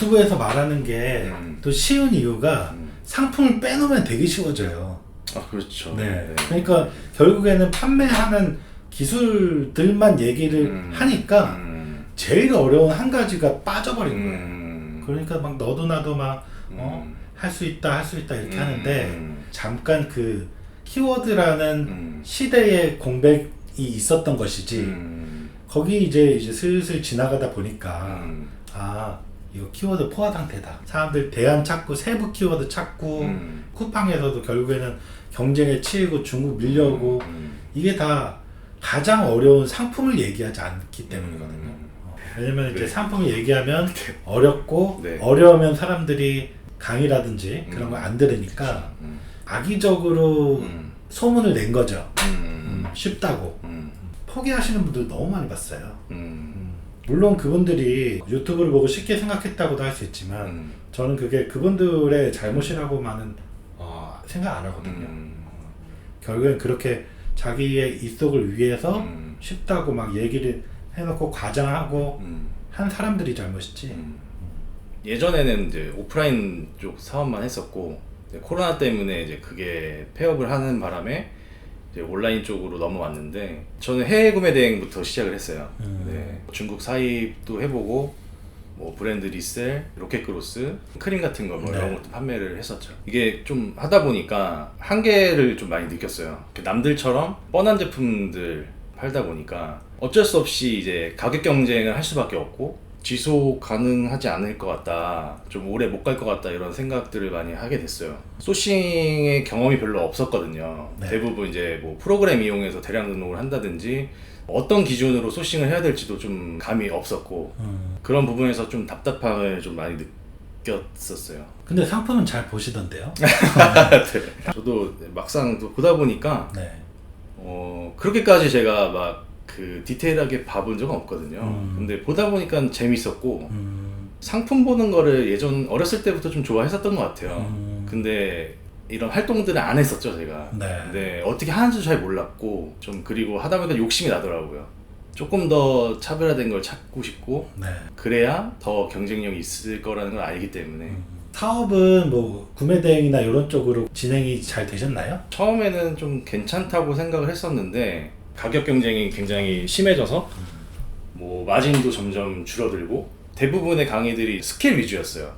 유튜브에서 말하는 게 또 쉬운 이유가 상품을 빼놓으면 되게 쉬워져요. 아 그렇죠. 네. 그러니까 결국에는 판매하는 기술들만 얘기를 하니까 제일 어려운 한 가지가 빠져버린 거예요. 그러니까 막 너도 나도 막 할 수 있다 이렇게 하는데 잠깐 그 키워드라는 시대의 공백이 있었던 것이지 거기 이제 슬슬 지나가다 보니까 아 이거 키워드 포화 상태다. 사람들 대안 찾고 세부 키워드 찾고 쿠팡에서도 결국에는 경쟁에 치이고 중국 밀려오고 이게 다 가장 어려운 상품을 얘기하지 않기 때문이거든요. 왜냐면 이제 상품을 얘기하면 어렵고 네. 어려우면 사람들이 강의라든지 그런 걸 안 들으니까 악의적으로 소문을 낸 거죠. 쉽다고. 포기하시는 분들 너무 많이 봤어요. 물론 그분들이 유튜브를 보고 쉽게 생각했다고도 할 수 있지만 저는 그게 그분들의 잘못이라고만은 생각 안 하거든요. 결국엔 그렇게 자기의 입속을 위해서 쉽다고 막 얘기를 해놓고 과장하고 한 사람들이 잘못이지. 예전에는 이제 오프라인 쪽 사업만 했었고 이제 코로나 때문에 이제 그게 폐업을 하는 바람에 이제 온라인 쪽으로 넘어왔는데 저는 해외 구매 대행부터 시작을 했어요. 네, 중국 사입도 해보고 뭐 브랜드 리셀, 로켓크로스, 크림 같은 거 뭐 네. 이런 것도 판매를 했었죠. 이게 좀 하다 보니까 한계를 좀 많이 느꼈어요. 남들처럼 뻔한 제품들 팔다 보니까 어쩔 수 없이 이제 가격 경쟁을 할 수밖에 없고 지속 가능하지 않을 것 같다, 좀 오래 못 갈 것 같다 이런 생각들을 많이 하게 됐어요. 소싱의 경험이 별로 없었거든요. 네. 대부분 이제 뭐 프로그램 이용해서 대량 등록을 한다든지 어떤 기준으로 소싱을 해야 될지도 좀 감이 없었고 그런 부분에서 좀 답답함을 좀 많이 느꼈었어요. 근데 상품은 잘 보시던데요? 네. 저도 막상 또 보다 보니까 네. 그렇게까지 제가 막 그 디테일하게 봐본 적은 없거든요. 근데 보다 보니까 재밌었고 상품 보는 거를 예전 어렸을 때부터 좀 좋아했었던 것 같아요. 근데 이런 활동들을 안 했었죠 제가. 네. 어떻게 하는지도 잘 몰랐고 좀 그리고 하다 보니까 욕심이 나더라고요. 조금 더 차별화된 걸 찾고 싶고 네. 그래야 더 경쟁력이 있을 거라는 걸 알기 때문에 사업은 뭐 구매 대행이나 이런 쪽으로 진행이 잘 되셨나요? 처음에는 좀 괜찮다고 생각을 했었는데 가격 경쟁이 굉장히 심해져서 뭐 마진도 점점 줄어들고 대부분의 강의들이 스킬 위주였어요.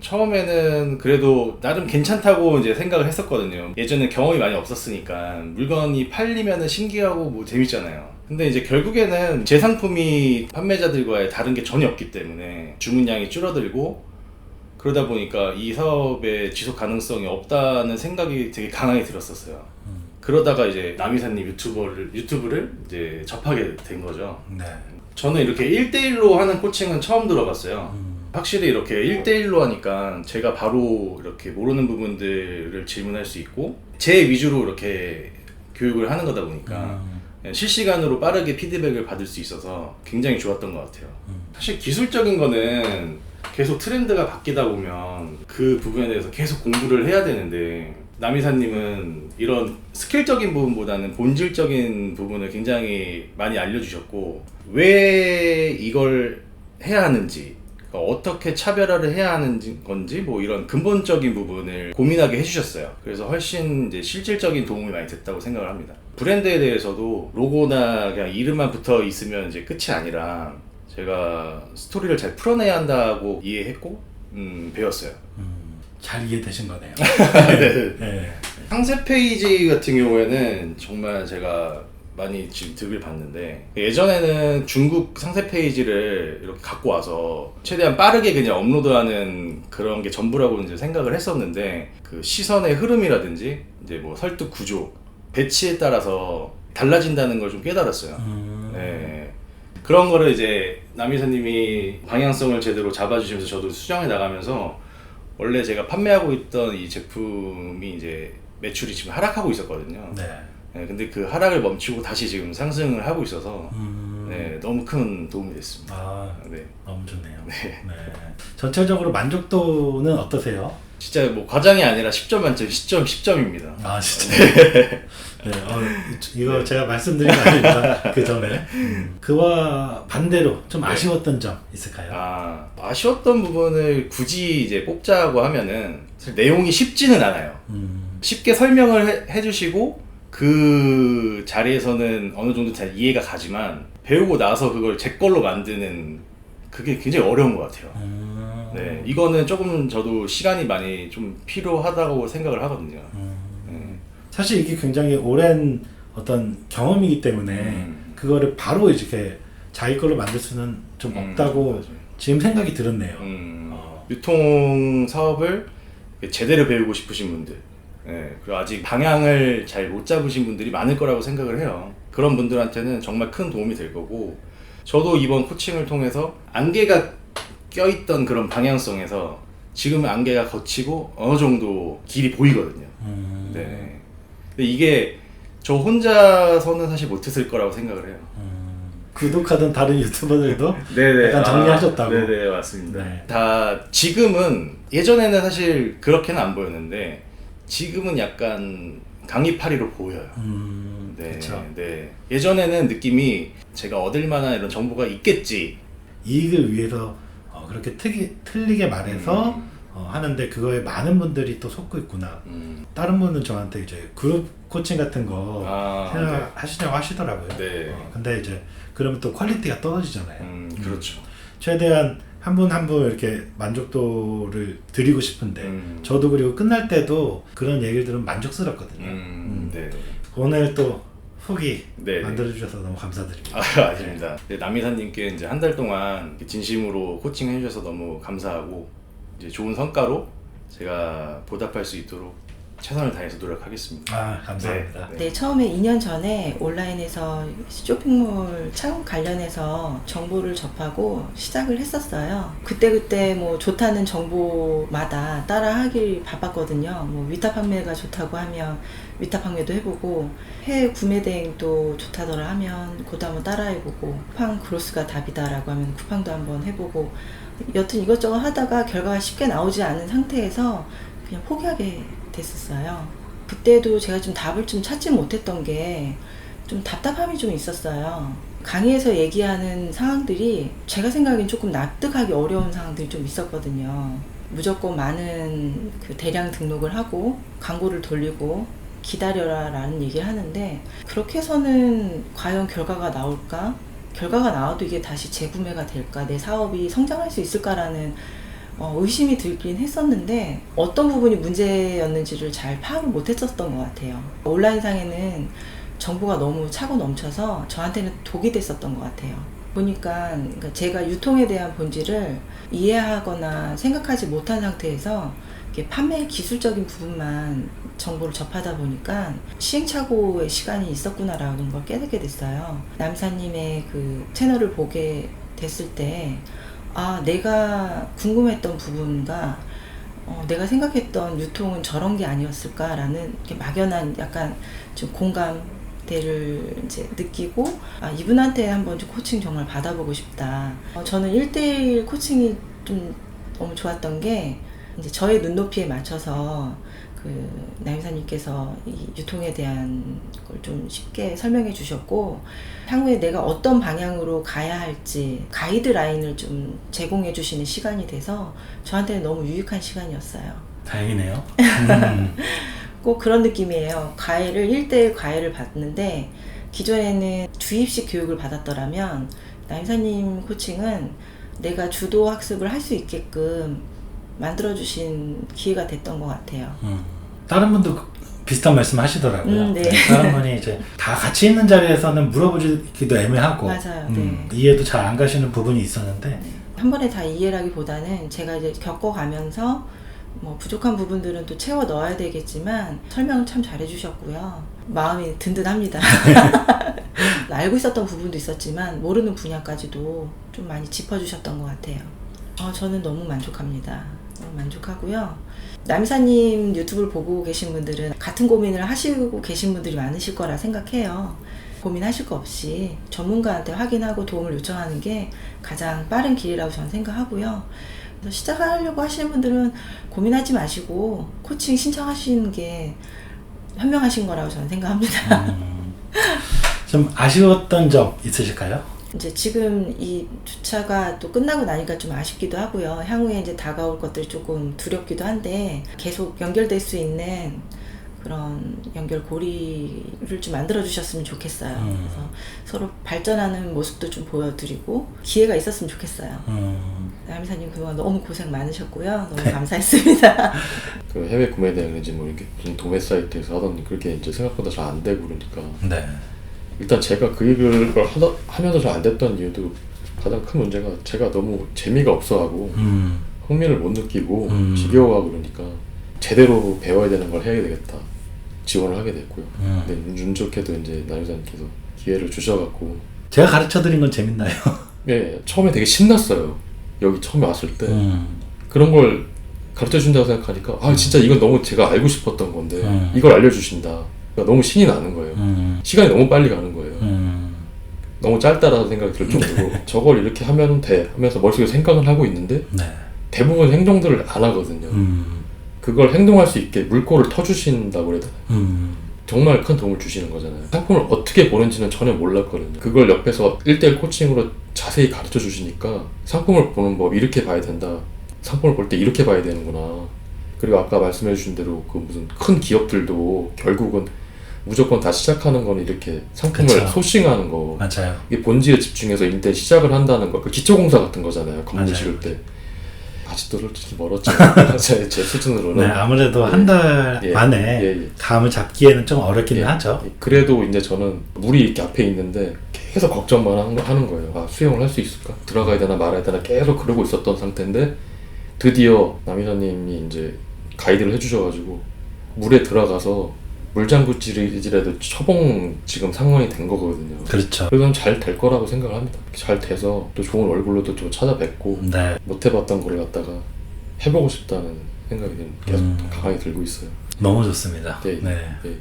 처음에는 그래도 나름 괜찮다고 이제 생각을 했었거든요. 예전에 경험이 많이 없었으니까 물건이 팔리면은 신기하고 뭐 재밌잖아요. 근데 이제 결국에는 제 상품이 판매자들과의 다른 게 전혀 없기 때문에 주문량이 줄어들고 그러다 보니까 이 사업의 지속 가능성이 없다는 생각이 되게 강하게 들었었어요. 그러다가 이제 남이사님 유튜브를 이제 접하게 된 거죠. 네. 저는 이렇게 1대1로 하는 코칭은 처음 들어봤어요. 확실히 이렇게 1대1로 하니까 제가 바로 이렇게 모르는 부분들을 질문할 수 있고 제 위주로 이렇게 교육을 하는 거다 보니까 실시간으로 빠르게 피드백을 받을 수 있어서 굉장히 좋았던 것 같아요. 사실 기술적인 거는 계속 트렌드가 바뀌다 보면 그 부분에 대해서 계속 공부를 해야 되는데 남이사님은 이런 스킬적인 부분보다는 본질적인 부분을 굉장히 많이 알려주셨고 왜 이걸 해야 하는지 그러니까 어떻게 차별화를 해야 하는 건지 뭐 이런 근본적인 부분을 고민하게 해주셨어요. 그래서 훨씬 이제 실질적인 도움이 많이 됐다고 생각을 합니다. 브랜드에 대해서도 로고나 그냥 이름만 붙어 있으면 이제 끝이 아니라 제가 스토리를 잘 풀어내야 한다고 이해했고 배웠어요. 잘 이해되신 거네요. 네. 네. 상세 페이지 같은 경우에는 정말 제가 많이 지금 득을 봤는데 예전에는 중국 상세 페이지를 이렇게 갖고 와서 최대한 빠르게 그냥 업로드하는 그런 게 전부라고 이제 생각을 했었는데 그 시선의 흐름이라든지 이제 뭐 설득 구조, 배치에 따라서 달라진다는 걸 좀 깨달았어요. 네. 그런 거를 이제 남이사님이 방향성을 제대로 잡아주시면서 저도 수정해 나가면서 원래 제가 판매하고 있던 이 제품이 이제 매출이 지금 하락하고 있었거든요. 네. 네, 근데 그 하락을 멈추고 다시 지금 상승을 하고 있어서 네, 너무 큰 도움이 됐습니다. 아, 네. 너무 좋네요. 네. 네. 전체적으로 만족도는 어떠세요? 진짜 뭐 과장이 아니라 10점 만점 10점 10점입니다. 아 진짜. 네, 이거 제가 말씀드린 거 아닙니다. 그 전에. 그와 반대로 좀 아쉬웠던 점 있을까요? 아쉬웠던 부분을 굳이 이제 뽑자고 하면은 사실 내용이 쉽지는 않아요. 쉽게 설명을 해주시고 그 자리에서는 어느 정도 잘 이해가 가지만 배우고 나서 그걸 제 걸로 만드는 그게 굉장히 어려운 것 같아요. 네, 이거는 조금 저도 시간이 많이 좀 필요하다고 생각을 하거든요. 사실 이게 굉장히 오랜 어떤 경험이기 때문에 그거를 바로 이렇게 자기 걸로 만들 수는 좀 없다고 맞아요. 지금 생각이 들었네요. 유통 사업을 제대로 배우고 싶으신 분들, 그리고 아직 방향을 잘 못 잡으신 분들이 많을 거라고 생각을 해요. 그런 분들한테는 정말 큰 도움이 될 거고, 저도 이번 코칭을 통해서 안개가 껴있던 그런 방향성에서 지금 안개가 걷히고 어느 정도 길이 보이거든요. 네. 근데 이게 저 혼자서는 사실 못했을 거라고 생각을 해요. 구독하던 다른 유튜버들도 네네. 약간 정리하셨다고. 네네, 맞습니다. 네. 다 지금은, 예전에는 사실 그렇게는 안 보였는데 지금은 약간 강의파리로 보여요. 네, 그쵸. 네. 예전에는 느낌이 제가 얻을 만한 이런 정보가 있겠지. 이익을 위해서 그렇게 틀리게 말해서 하는데 그거에 많은 분들이 또 속고 있구나. 다른 분은 저한테 이제 그룹 코칭 같은 거 생각하시냐고 하시더라고요. 네. 근데 이제 그러면 또 퀄리티가 떨어지잖아요. 그렇죠. 최대한 한 분 한 분 이렇게 만족도를 드리고 싶은데 저도 그리고 끝날 때도 그런 얘기를 들으면 만족스럽거든요. 네. 오늘 또 후기 네. 만들어주셔서 너무 감사드립니다. 아닙니다. 네, 남이사님께 이제 한 달 동안 진심으로 코칭해 주셔서 너무 감사하고, 이제 좋은 성과로 제가 보답할 수 있도록 최선을 다해서 노력하겠습니다. 감사합니다. 네, 처음에 2년 전에 온라인에서 쇼핑몰 창업 관련해서 정보를 접하고 시작을 했었어요. 그때 뭐 좋다는 정보마다 따라하기 바빴거든요. 뭐 위탁 판매가 좋다고 하면 위탁 판매도 해보고, 해외 구매 대행도 좋다더라 하면 그것도 한번 따라해보고, 쿠팡 그로스가 답이다라고 하면 쿠팡도 한번 해보고, 여튼 이것저것 하다가 결과가 쉽게 나오지 않은 상태에서 그냥 포기하게 됐었어요. 그때도 제가 좀 답을 좀 찾지 못했던 게 좀 답답함이 좀 있었어요. 강의에서 얘기하는 상황들이 제가 생각엔 조금 납득하기 어려운 상황들이 좀 있었거든요. 무조건 많은 그 대량 등록을 하고 광고를 돌리고 기다려라 라는 얘기를 하는데, 그렇게 해서는 과연 결과가 나올까? 결과가 나와도 이게 다시 재구매가 될까? 내 사업이 성장할 수 있을까라는 의심이 들긴 했었는데, 어떤 부분이 문제였는지를 잘 파악을 못했었던 것 같아요. 온라인상에는 정보가 너무 차고 넘쳐서 저한테는 독이 됐었던 것 같아요. 보니까 제가 유통에 대한 본질을 이해하거나 생각하지 못한 상태에서 이렇게 판매 기술적인 부분만 정보를 접하다 보니까 시행착오의 시간이 있었구나라는 걸 깨닫게 됐어요. 남사님의 그 채널을 보게 됐을 때, 내가 궁금했던 부분과 내가 생각했던 유통은 저런 게 아니었을까라는 이렇게 막연한 약간 좀 공감대를 이제 느끼고, 이분한테 한번 좀 코칭 정말 받아보고 싶다. 저는 1대1 코칭이 좀 너무 좋았던 게, 이제 저의 눈높이에 맞춰서 그 남사님께서 이 유통에 대한 걸 좀 쉽게 설명해 주셨고, 향후에 내가 어떤 방향으로 가야 할지 가이드라인을 좀 제공해 주시는 시간이 돼서 저한테는 너무 유익한 시간이었어요. 다행이네요. 꼭 그런 느낌이에요. 1대1 과외를 받는데, 기존에는 주입식 교육을 받았더라면 남사님 코칭은 내가 주도 학습을 할 수 있게끔 만들어주신 기회가 됐던 것 같아요. 다른 분도 비슷한 말씀 하시더라고요. 네. 다른 분이 이제 다 같이 있는 자리에서는 물어보기도 애매하고, 맞아요. 네. 이해도 잘 안 가시는 부분이 있었는데, 한 번에 다 이해라기보다는 제가 이제 겪어가면서 뭐 부족한 부분들은 또 채워 넣어야 되겠지만 설명을 참 잘해주셨고요. 마음이 든든합니다. 알고 있었던 부분도 있었지만 모르는 분야까지도 좀 많이 짚어주셨던 것 같아요. 저는 너무 만족합니다. 너무 만족하고요. 남사님 유튜브를 보고 계신 분들은 같은 고민을 하시고 계신 분들이 많으실 거라 생각해요. 고민하실 거 없이 전문가한테 확인하고 도움을 요청하는 게 가장 빠른 길이라고 저는 생각하고요. 그래서 시작하려고 하시는 분들은 고민하지 마시고 코칭 신청하시는 게 현명하신 거라고 저는 생각합니다. 좀 아쉬웠던 점 있으실까요? 이제 지금 이 주차가 또 끝나고 나니까 좀 아쉽기도 하고요. 향후에 이제 다가올 것들이 조금 두렵기도 한데 계속 연결될 수 있는 그런 연결고리를 좀 만들어 주셨으면 좋겠어요. 그래서 서로 발전하는 모습도 좀 보여드리고 기회가 있었으면 좋겠어요. 남이사님 그동안 너무 고생 많으셨고요. 너무 감사했습니다. 그 해외 구매 대행인지 뭐 이렇게 무슨 도매 사이트에서 하던 그렇게 이제 생각보다 잘 안 되고 그러니까 네. 일단 제가 그 일을 하면서 잘 안 됐던 이유도 가장 큰 문제가 제가 너무 재미가 없어하고 흥미를 못 느끼고 지겨워하고 그러니까 제대로 배워야 되는 걸 해야 되겠다 지원을 하게 됐고요. 근데 운 좋게도 이제 남이사님께서 기회를 주셔갖고 제가 가르쳐드린 건 재밌나요? 예, 처음에 되게 신났어요. 여기 처음에 왔을 때 그런 걸 가르쳐준다고 생각하니까 아 진짜 이건 너무 제가 알고 싶었던 건데 이걸 알려주신다. 그러니까 너무 신이 나는 거예요. 시간이 너무 빨리 가는 거예요. 너무 짧다라는 생각이 들 정도로 저걸 이렇게 하면 돼 하면서 머릿속에 생각을 하고 있는데 네. 대부분 행동들을 안 하거든요. 그걸 행동할 수 있게 물꼬를 터주신다고 그래야 되나요? 정말 큰 도움을 주시는 거잖아요. 상품을 어떻게 보는지는 전혀 몰랐거든요. 그걸 옆에서 1대1 코칭으로 자세히 가르쳐 주시니까 상품을 보는 법 이렇게 봐야 된다. 상품을 볼 때 이렇게 봐야 되는구나. 그리고 아까 말씀해 주신 대로 그 무슨 큰 기업들도 결국은 무조건 다 시작하는 건 이렇게 상품을 그쵸. 소싱하는 거. 맞아요. 이게 본질에 집중해서 일단 시작을 한다는 거. 그 기초공사 같은 거잖아요. 건물 맞아요. 지을 때. 아직도 솔직히 멀었죠. 제 수준으로는. 네, 아무래도 한 달 예. 만에 예. 감을 잡기에는 좀 어렵기는 예. 하죠. 그래도 이제 저는 물이 이렇게 앞에 있는데 계속 걱정만 하는 거예요. 아, 수영을 할 수 있을까? 들어가야 되나 말아야 되나 계속 그러고 있었던 상태인데 드디어 남이사님이 이제 가이드를 해주셔가지고 물에 들어가서 물장구질이라도 초봉 지금 상황이 된 거거든요. 그렇죠. 그건 잘 될 거라고 생각을 합니다. 잘 돼서 또 좋은 얼굴로도 좀 찾아뵙고 네. 못 해봤던 걸 갖다가 해보고 싶다는 생각이 계속 강하게 들고 있어요. 너무 좋습니다. 예, 네. 예, 예.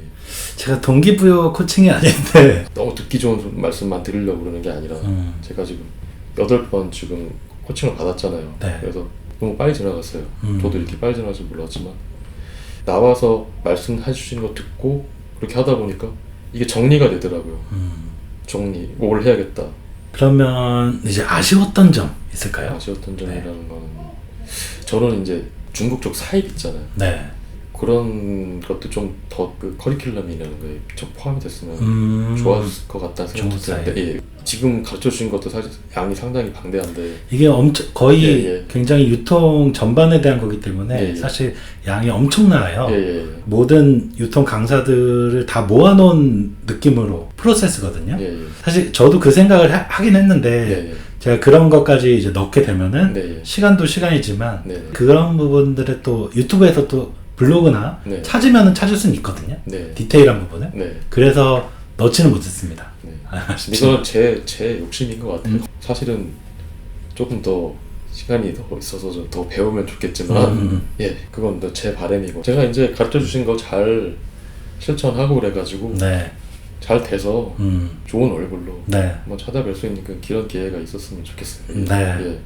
제가 동기부여 코칭이 아닌데 너무 듣기 좋은 말씀만 드리려고 그러는 게 아니라 제가 지금 8번 지금 코칭을 받았잖아요. 네. 그래서 너무 빨리 지나갔어요. 저도 이렇게 빨리 지나갈 줄 몰랐지만 나와서 말씀해 주시는 거 듣고 그렇게 하다 보니까 이게 정리가 되더라고요. 정리, 뭘 해야겠다. 그러면 이제 아쉬웠던 점 있을까요? 아쉬웠던 점이라는 거는 저는 이제 중국 쪽 사입 있잖아요. 네. 그런 것도 좀 더 그 커리큘럼이라는 거에 좀 포함이 됐으면 좋았을 것 같다는 생각도 중국 드는데 예. 지금 가르쳐 주신 것도 사실 양이 상당히 방대한데 이게 엄청 거의 예, 예. 굉장히 유통 전반에 대한 거기 때문에 예, 예. 사실 양이 엄청나요. 예, 예, 예. 모든 유통 강사들을 다 모아놓은 느낌으로 프로세스거든요. 예, 예. 사실 저도 그 생각을 하긴 했는데 예, 예. 제가 그런 것까지 이제 넣게 되면은 네, 예. 시간도 시간이지만 네. 그런 부분들을 또 유튜브에서 또 블로그나 네. 찾으면은 찾을 수는 있거든요. 네. 디테일한 부분은. 네. 그래서 넣지는 못했습니다. 네. 아쉽지만. 이건 제 욕심인 것 같아요. 사실은 조금 더 시간이 더 있어서 좀 더 배우면 좋겠지만 예, 그건 제 바람이고 제가 이제 가르쳐 주신 거 잘 실천하고 그래가지고 네. 잘 돼서 좋은 얼굴로 네. 한번 찾아뵐 수 있는 그런 기회가 있었으면 좋겠어요. 네. 예.